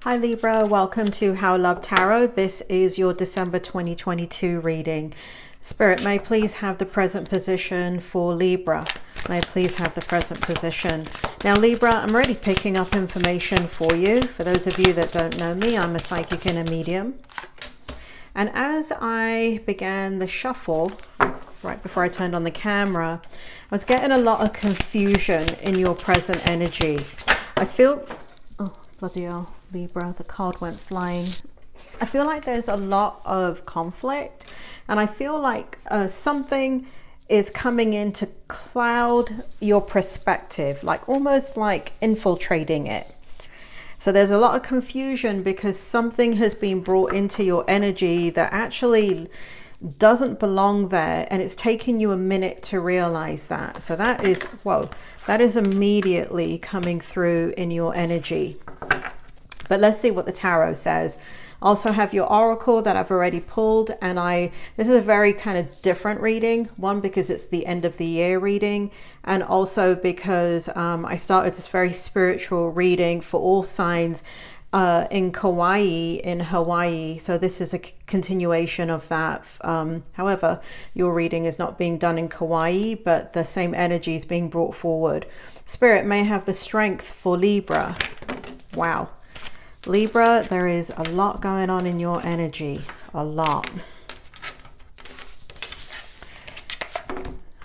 Hi Libra, welcome to How Love Tarot. This is your December 2022 reading. Spirit, may I please have the present position for Libra. May I please have the present position. Now Libra, I'm already picking up information for you. For those of you that don't know me, I'm a psychic and a medium. And as I began the shuffle, right before I turned on the camera, I was getting a lot of confusion in your present energy. I feel, oh bloody hell, Libra, the card went flying. I feel like there's a lot of conflict, and I feel like something is coming in to cloud your perspective, like almost like infiltrating it. So there's a lot of confusion because something has been brought into your energy that actually doesn't belong there, and it's taken you a minute to realize that. So that is, whoa, that is immediately coming through in your energy. But let's see what the tarot says. Also have your oracle that I've already pulled, and this is a very kind of different reading. One, because it's the end of the year reading, and also because I started this very spiritual reading for all signs in Kauai, in Hawaii. So this is a continuation of that. However, your reading is not being done in Kauai, but the same energy is being brought forward. Spirit, may have the strength for Libra. Wow. Libra, there is a lot going on in your energy, a lot.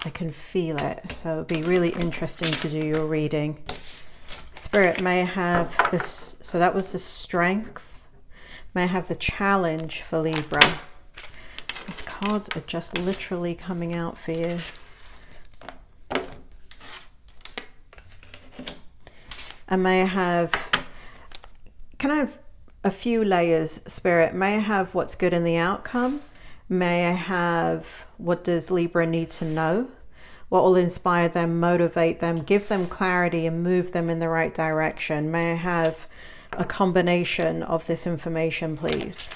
I can feel it, so it'll be really interesting to do your reading. Spirit, may I have this, so that was the strength. May I have the challenge for Libra. These cards are just literally coming out for you. And may I have, can I have a few layers, Spirit? May I have what's good in the outcome? May I have what does Libra need to know? What will inspire them, motivate them, give them clarity and move them in the right direction? May I have a combination of this information, please?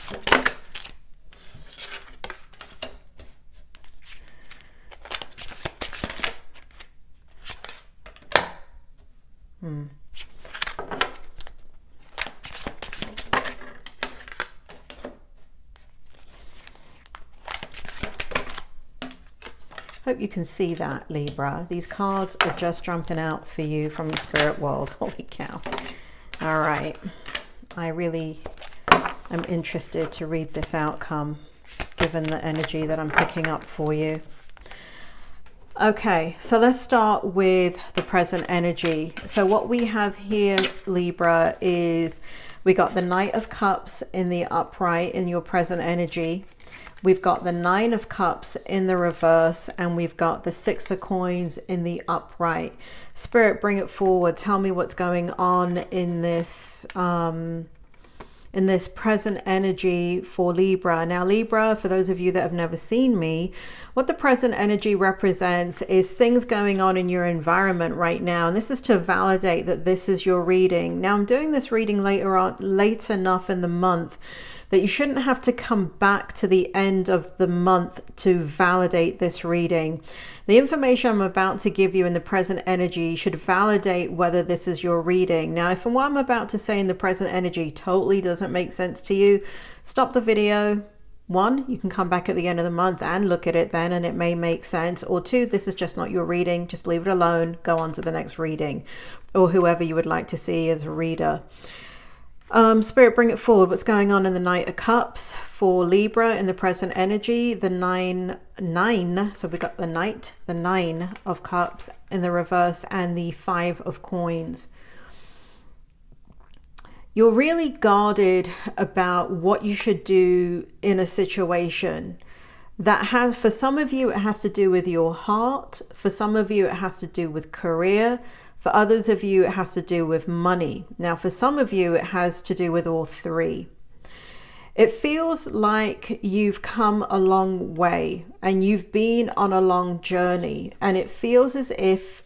Hope you can see that, Libra. These cards are just jumping out for you from the spirit world. Holy cow. All right. I really am interested to read this outcome, given the energy that I'm picking up for you. Okay, so let's start with the present energy. So what we have here, Libra, is we got the Knight of Cups in the upright in your present energy. We've got the Nine of Cups in the reverse, and we've got the Six of Coins in the upright. Spirit, bring it forward. Tell me what's going on in this present energy for Libra. Now, Libra, for those of you that have never seen me, what the present energy represents is things going on in your environment right now. And this is to validate that this is your reading. Now, I'm doing this reading late enough in the month that you shouldn't have to come back to the end of the month to validate this reading. The information I'm about to give you in the present energy should validate whether this is your reading. Now, if what I'm about to say in the present energy totally doesn't make sense to you, stop the video. One, you can come back at the end of the month and look at it then, and it may make sense. Or two, this is just not your reading. Just leave it alone. Go on to the next reading, or whoever you would like to see as a reader. Spirit, bring it forward. What's going on in the Knight of Cups for Libra in the present energy? The nine. So we got the Knight, the Nine of Cups in the reverse, and the Five of Coins. You're really guarded about what you should do in a situation. That has, for some of you, it has to do with your heart. For some of you, it has to do with career. For others of you, it has to do with money. Now, for some of you, it has to do with all three. It feels like you've come a long way and you've been on a long journey, and it feels as if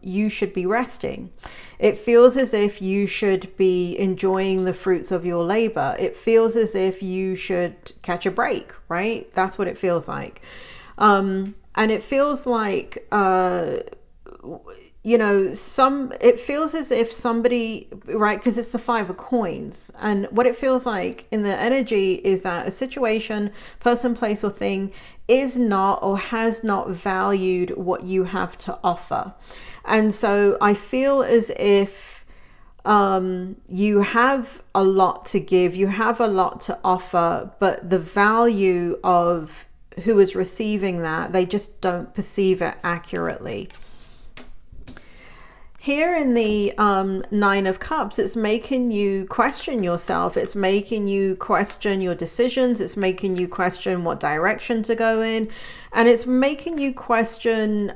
you should be resting. It feels as if you should be enjoying the fruits of your labor. It feels as if you should catch a break, right? That's what it feels like. And it feels like you know, it feels as if somebody, right, because it's the Five of Coins, and what it feels like in the energy is that a situation, person, place, or thing is not or has not valued what you have to offer. And so I feel as if you have a lot to give, you have a lot to offer, but the value of who is receiving that, they just don't perceive it accurately. Here in the Nine of Cups, it's making you question yourself. It's making you question your decisions. It's making you question what direction to go in. And it's making you question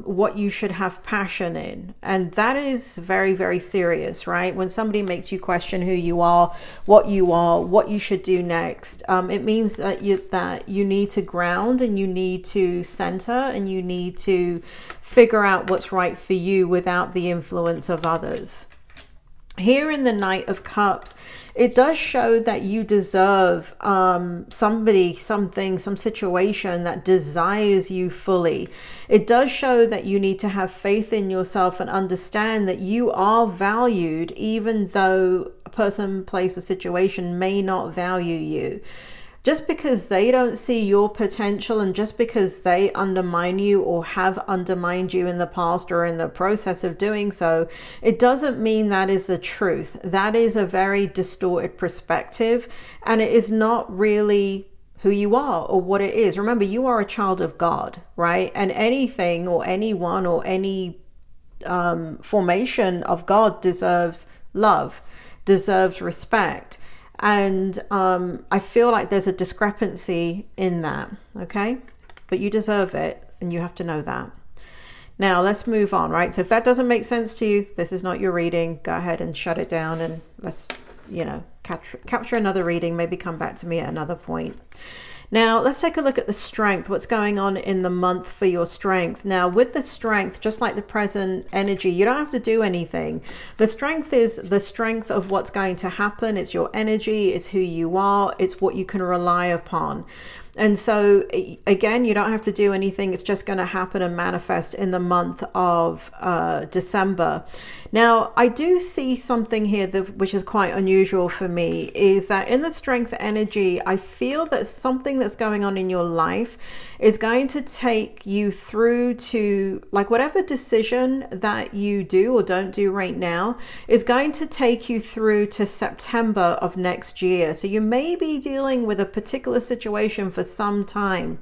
what you should have passion in. And that is very, very serious, right? When somebody makes you question who you are, what you should do next, it means that you need to ground, and you need to center, and you need to figure out what's right for you without the influence of others. Here in the Knight of Cups, it does show that you deserve somebody, something, some situation that desires you fully. It does show that you need to have faith in yourself and understand that you are valued, even though a person, place, or situation may not value you. Just because they don't see your potential, and just because they undermine you or have undermined you in the past or in the process of doing so, it doesn't mean that is the truth. That is a very distorted perspective, and it is not really who you are or what it is. Remember, you are a child of God, right? And anything or anyone or any formation of God deserves love, deserves respect. And I feel like there's a discrepancy in that, okay? But you deserve it, and you have to know that. Now, let's move on, right? So if that doesn't make sense to you, this is not your reading. Go ahead and shut it down, and let's, you know, capture another reading, maybe come back to me at another point. Now, let's take a look at the strength, what's going on in the month for your strength. Now, with the strength, just like the present energy, you don't have to do anything. The strength is the strength of what's going to happen. It's your energy, it's who you are, it's what you can rely upon. And so, again, you don't have to do anything. It's just going to happen and manifest in the month of December. Now, I do see something here which is quite unusual for me, is that in the strength energy, I feel that something that's going on in your life is going to take you through to, like, whatever decision that you do or don't do right now is going to take you through to September of next year. So you may be dealing with a particular situation for some time.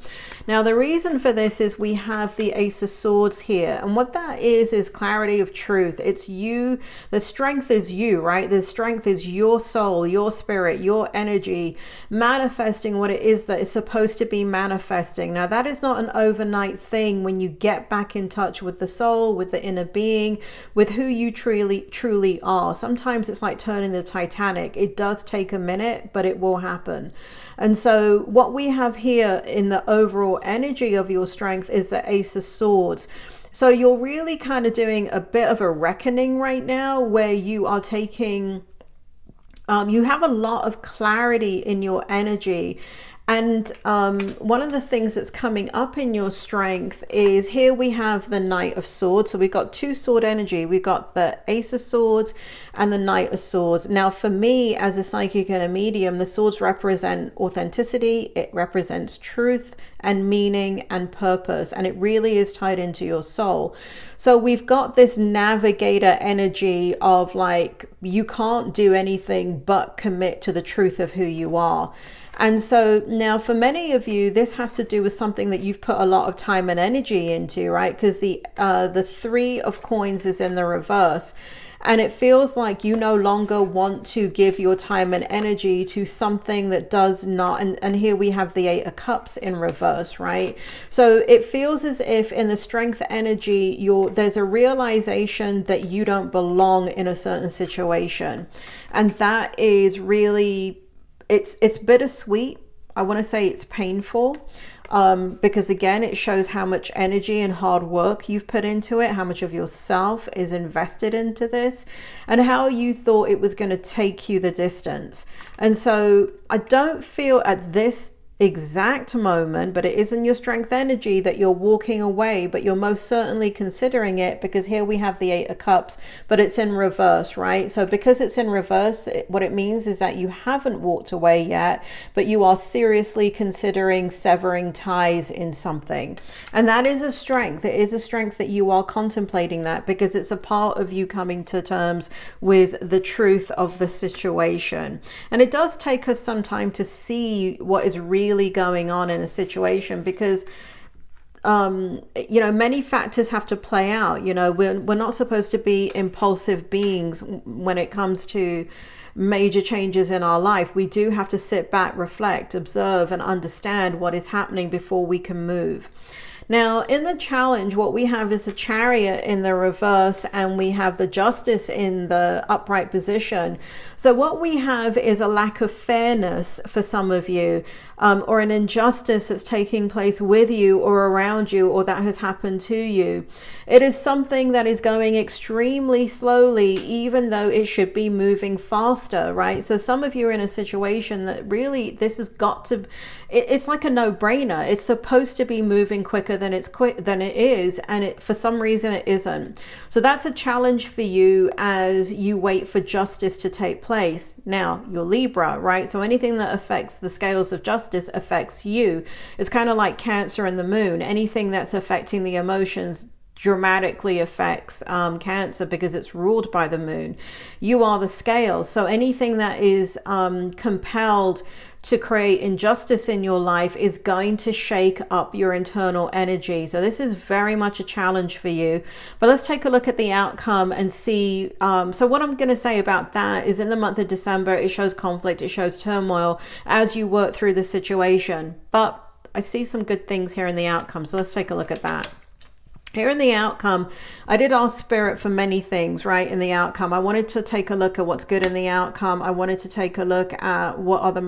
Now, the reason for this is we have the Ace of Swords here, and what that is clarity of truth. It's you. The strength is you, right? The strength is your soul, your spirit, your energy manifesting what it is that is supposed to be manifesting. Now, that is not an overnight thing. When you get back in touch with the soul, with the inner being, with who you truly are, sometimes it's like turning the Titanic. It does take a minute, but it will happen. And so what we have here in the overall energy of your strength is the Ace of Swords. So you're really kind of doing a bit of a reckoning right now, where you are taking, you have a lot of clarity in your energy. And one of the things that's coming up in your strength is, here we have the Knight of Swords. So we've got two sword energy. We've got the Ace of Swords and the Knight of Swords. Now, for me as a psychic and a medium, the swords represent authenticity. It represents truth and meaning and purpose. And it really is tied into your soul. So we've got this navigator energy of, like, you can't do anything but commit to the truth of who you are. And so now for many of you, this has to do with something that you've put a lot of time and energy into, right? Because the Three of Coins is in the reverse. And it feels like you no longer want to give your time and energy to something that does not. And here we have the Eight of Cups in reverse, right? So it feels as if in the strength energy, there's a realization that you don't belong in a certain situation. And that is really, it's bittersweet. I want to say it's painful. Because again, it shows how much energy and hard work you've put into it, how much of yourself is invested into this, and how you thought it was going to take you the distance. And so I don't feel at this exact moment, but it isn't your strength energy that you're walking away, but you're most certainly considering it, because here we have the Eight of Cups, but it's in reverse, right? So because it's in reverse, what it means is that you haven't walked away yet, but you are seriously considering severing ties in something. And that is a strength. It is a strength that you are contemplating that, because it's a part of you coming to terms with the truth of the situation. And it does take us some time to see what is really going on in a situation, because you know, many factors have to play out. You know, we're not supposed to be impulsive beings when it comes to major changes in our life. We do have to sit back, reflect, observe, and understand what is happening before we can move. Now, in the challenge, what we have is a Chariot in the reverse, and we have the Justice in the upright position. So what we have is a lack of fairness for some of you, or an injustice that's taking place with you or around you, or that has happened to you. It is something that is going extremely slowly, even though it should be moving faster, right? So some of you are in a situation that really, this has got to, it's like a no-brainer. It's supposed to be moving quicker than it is, and for some reason it isn't. So that's a challenge for you as you wait for justice to take place. Now, you're Libra, right? So anything that affects the scales of justice affects you. It's kind of like Cancer and the moon. Anything that's affecting the emotions dramatically affects Cancer, because it's ruled by the moon. You are the scales. So anything that is compelled to create injustice in your life is going to shake up your internal energy. So this is very much a challenge for you. But let's take a look at the outcome and see. So what I'm going to say about that is, in the month of December, it shows conflict, it shows turmoil as you work through the situation. But I see some good things here in the outcome. So let's take a look at that. Here in the outcome, I did ask Spirit for many things, right? In the outcome, I wanted to take a look at what's good in the outcome. I wanted to take a look at what will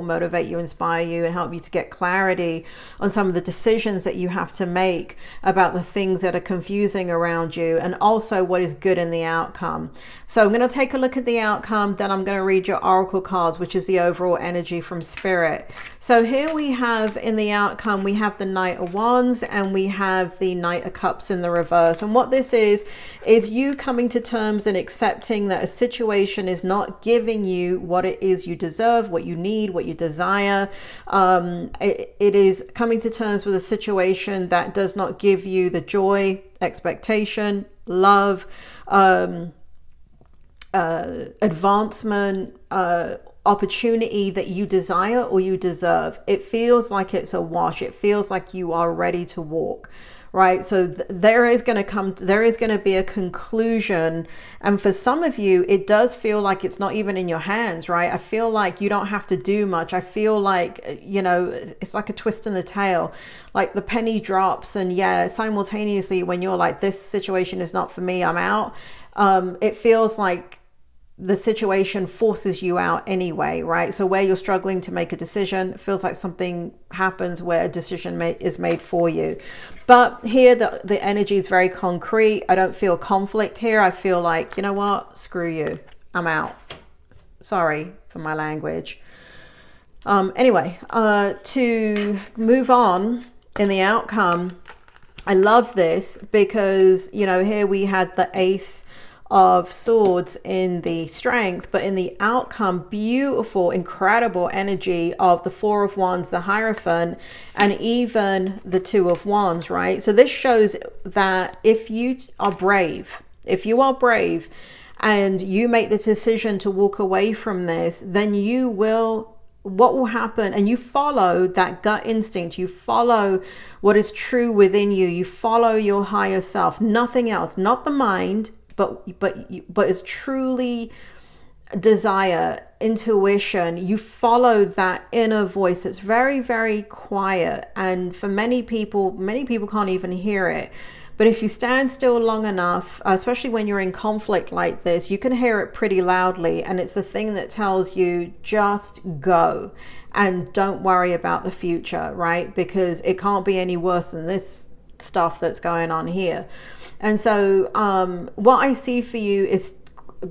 motivate you, inspire you, and help you to get clarity on some of the decisions that you have to make about the things that are confusing around you, and also what is good in the outcome. So I'm going to take a look at the outcome, then I'm going to read your oracle cards, which is the overall energy from Spirit. So here we have in the outcome, we have the Knight of Wands, and we have the Knight of Cups in the reverse. And what this is you coming to terms and accepting that a situation is not giving you what it is you deserve, what you need, what you desire. It is coming to terms with a situation that does not give you the joy, expectation, love, advancement, opportunity that you desire or you deserve. It feels like it's a wash. It feels like you are ready to walk, right? So there is going to be a conclusion. And for some of you, it does feel like it's not even in your hands, right? I feel like you don't have to do much. I feel like, you know, it's like a twist in the tail, like the penny drops. And yeah, simultaneously, when you're like, this situation is not for me, I'm out. It feels like the situation forces you out anyway, right? So where you're struggling to make a decision, it feels like something happens where a decision is made for you. But here the energy is very concrete. I don't feel conflict here. I feel like, you know what, screw you, I'm out. Sorry for my language. Anyway, to move on in the outcome, I love this because, you know, here we had the Ace of Swords in the strength, but in the outcome, beautiful, incredible energy of the Four of Wands, the Hierophant, and even the Two of Wands, right? So this shows that if you are brave and you make the decision to walk away from this, then what will happen, and you follow that gut instinct, you follow what is true within you, you follow your higher self, nothing else, not the mind, but it's truly desire, intuition. You follow that inner voice. It's very, very quiet, and for many people can't even hear it. But if you stand still long enough, especially when you're in conflict like this, you can hear it pretty loudly, and it's the thing that tells you just go and don't worry about the future, right? Because it can't be any worse than this stuff that's going on here. And so what I see for you is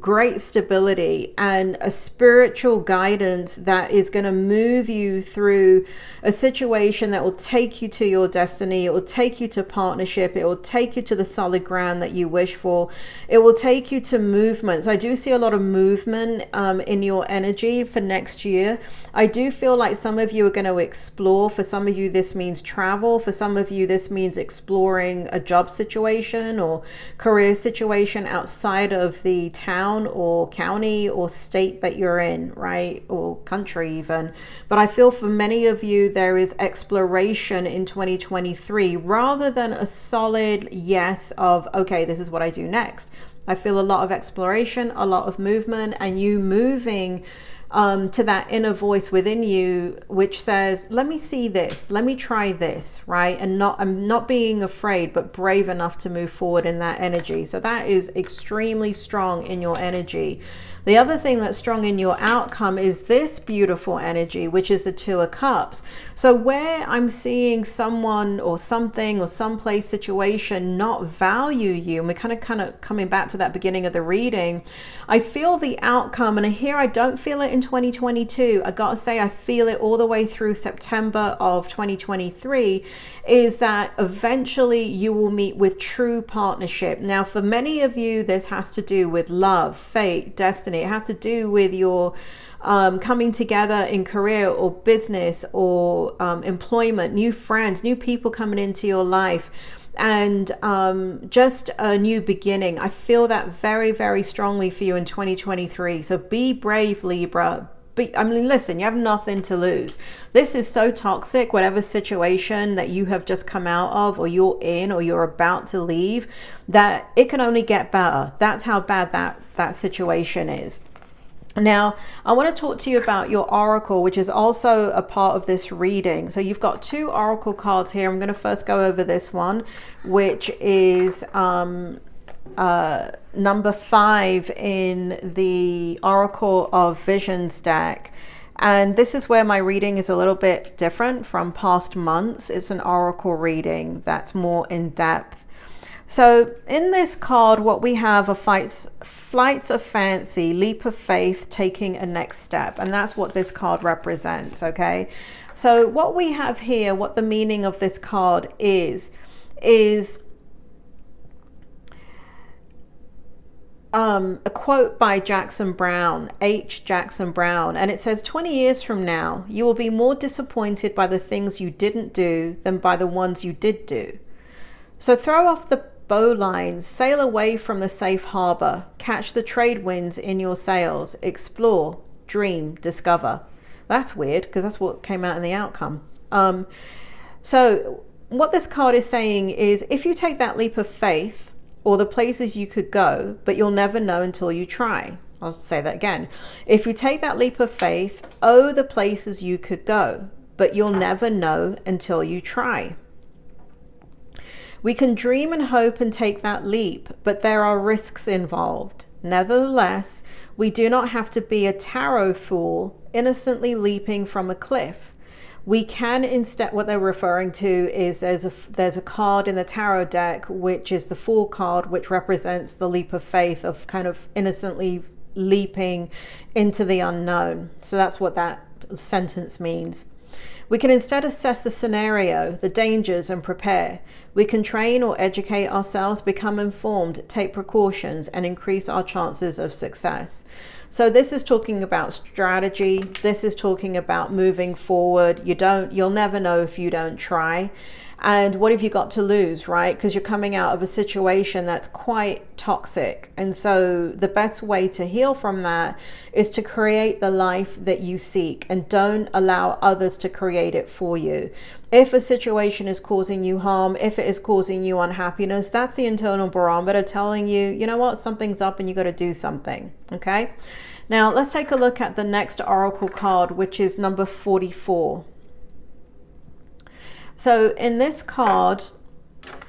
great stability and a spiritual guidance that is going to move you through a situation that will take you to your destiny. It will take you to partnership. It will take you to the solid ground that you wish for. It will take you to movements. I do see a lot of movement in your energy for next year. I do feel like some of you are going to explore. For some of you, this means travel. For some of you, this means exploring a job situation or career situation outside of the town or county or state that you're in, right? Or country even. But I feel for many of you, there is exploration in 2023 rather than a solid yes of, okay, this is what I do next. I feel a lot of exploration, a lot of movement, and you moving to that inner voice within you, which says, let me see this, let me try this, right? And I'm not being afraid, but brave enough to move forward in that energy. So that is extremely strong in your energy. The other thing that's strong in your outcome is this beautiful energy, which is the Two of Cups. So where I'm seeing someone or something or someplace situation not value you, and we're kind of coming back to that beginning of the reading, I feel the outcome, and here I don't feel it in 2022. I gotta say I feel it all the way through September of 2023, is that eventually you will meet with true partnership. Now, for many of you, this has to do with love, fate, destiny. It has to do with your coming together in career or business or employment, new friends, new people coming into your life, and just a new beginning. I feel that very, very strongly for you in 2023. So be brave, Libra. I mean, listen, you have nothing to lose. This is so toxic, whatever situation that you have just come out of, or you're in, or you're about to leave, that it can only get better. That's how bad that situation is. Now, I want to talk to you about your oracle, which is also a part of this reading. So you've got two oracle cards here. I'm going to first go over this one, which is number 5 in the Oracle of Visions deck. And this is where my reading is a little bit different from past months. It's an oracle reading that's more in depth. So in this card, what we have are flights of fancy, leap of faith, taking a next step. And that's what this card represents, okay? So what we have here, what the meaning of this card is a quote by Jackson Brown, H. Jackson Brown, and it says, 20 years from now, you will be more disappointed by the things you didn't do than by the ones you did do. So throw off the bowlines, sail away from the safe harbor, catch the trade winds in your sails, explore, dream, discover. That's weird because that's what came out in the outcome. So what this card is saying is, if you take that leap of faith, or the places you could go, but you'll never know until you try. I'll say that again. If you take that leap of faith, oh, the places you could go, but you'll never know until you try. We can dream and hope and take that leap, but there are risks involved. Nevertheless, we do not have to be a tarot fool innocently leaping from a cliff. We can instead, what they're referring to is there's a card in the tarot deck, which is the Fool card, which represents the leap of faith of kind of innocently leaping into the unknown. So that's what that sentence means. We can instead assess the scenario, the dangers, and prepare. We can train or educate ourselves, become informed, take precautions, and increase our chances of success. So this is talking about strategy. This is talking about moving forward. You'll never know if you don't try. And what have you got to lose, right? Because you're coming out of a situation that's quite toxic. And so the best way to heal from that is to create the life that you seek, and don't allow others to create it for you. If a situation is causing you harm, if it is causing you unhappiness, that's the internal barometer telling you, you know what, something's up and you got to do something. Okay. Now let's take a look at the next oracle card, which is number 44. So in this card,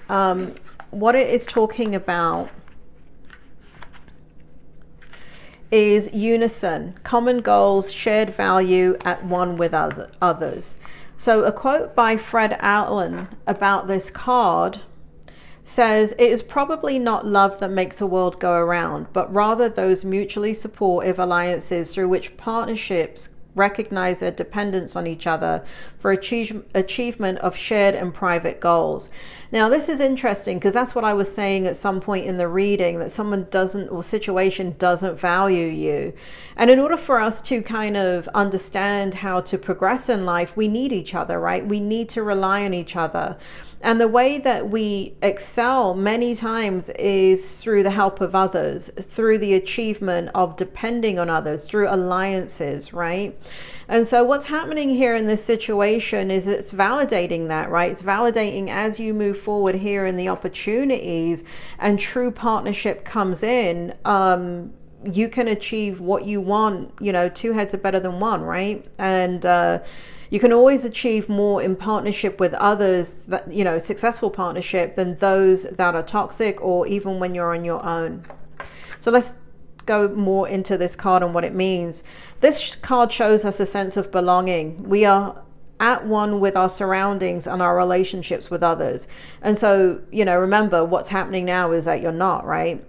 what it is talking about is unison, common goals, shared value, at one with others. So a quote by Fred Allen about this card says it is probably not love that makes the world go around, but rather those mutually supportive alliances through which partnerships recognize their dependence on each other for achievement of shared and private goals. Now, this is interesting because that's what I was saying at some point in the reading, that someone doesn't, or situation doesn't value you. And in order for us to kind of understand how to progress in life, we need each other, right? We need to rely on each other. And the way that we excel many times is through the help of others, through the achievement of depending on others, through alliances, right? And so what's happening here in this situation is it's validating that, right? It's validating as you move forward here in the opportunities and true partnership comes in, you can achieve what you want. You know, two heads are better than one, right? And you can always achieve more in partnership with others, that, you know, successful partnership, than those that are toxic, or even when you're on your own. So let's go more into this card and what it means. This card shows us a sense of belonging. We are at one with our surroundings and our relationships with others. And so, you know, remember what's happening now is that you're not, right?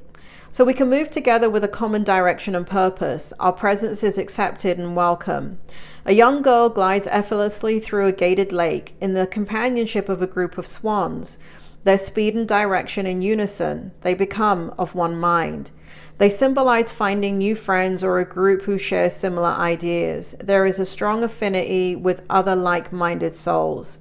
So we can move together with a common direction and purpose. Our presence is accepted and welcome. A young girl glides effortlessly through a gated lake in the companionship of a group of swans. Their speed and direction in unison, they become of one mind. They symbolize finding new friends or a group who share similar ideas. There is a strong affinity with other like-minded souls.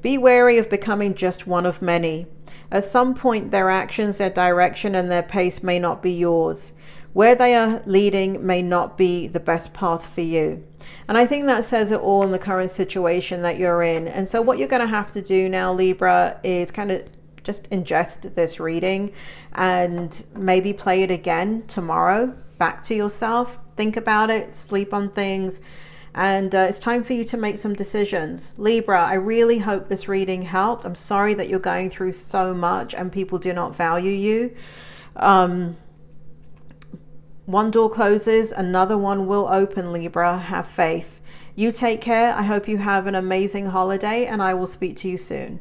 Be wary of becoming just one of many. At some point, their actions, their direction, and their pace may not be yours. Where they are leading may not be the best path for you. And I think that says it all in the current situation that you're in. And so what you're going to have to do now, Libra, is kind of just ingest this reading and maybe play it again tomorrow, back to yourself. Think about it, sleep on things. And it's time for you to make some decisions. Libra, I really hope this reading helped. I'm sorry that you're going through so much and people do not value you. One door closes, another one will open, Libra. Have faith. You take care. I hope you have an amazing holiday, and I will speak to you soon.